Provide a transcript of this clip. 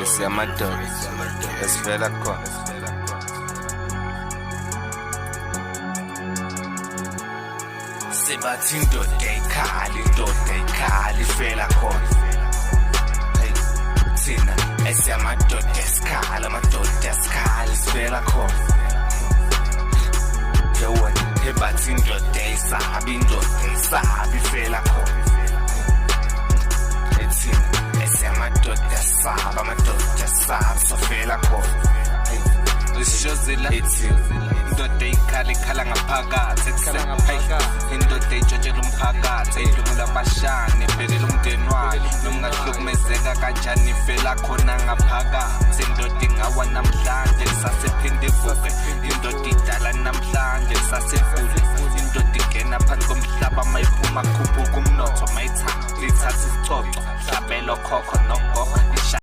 esiyamadoda esivela khona. Sibathi indoda eyikhali ifela khona. Hey, thina esiyamadoda esikhala, amadoda esikhala sivela khona. Yewena ebathi indoda eyisabi ifela khona. Thina esiyamadoda esaba, amadoda esaba sivela khona. Sishozela indoda ikhala ngaphakathi indoda itshontshela umphakathi ayidlula abashane ibhekela umndeni wayo noma ngahlukumezeka kanjani ifela khona ngaphakathi. Indoda ingawa namhlanje lisasephinde ivuke, indoda idala namhlanje lisasevule, indoda ingena phansi komhlaba mayiphuma khuphuka umnotho mayithatha isicocwa hlabelo khokho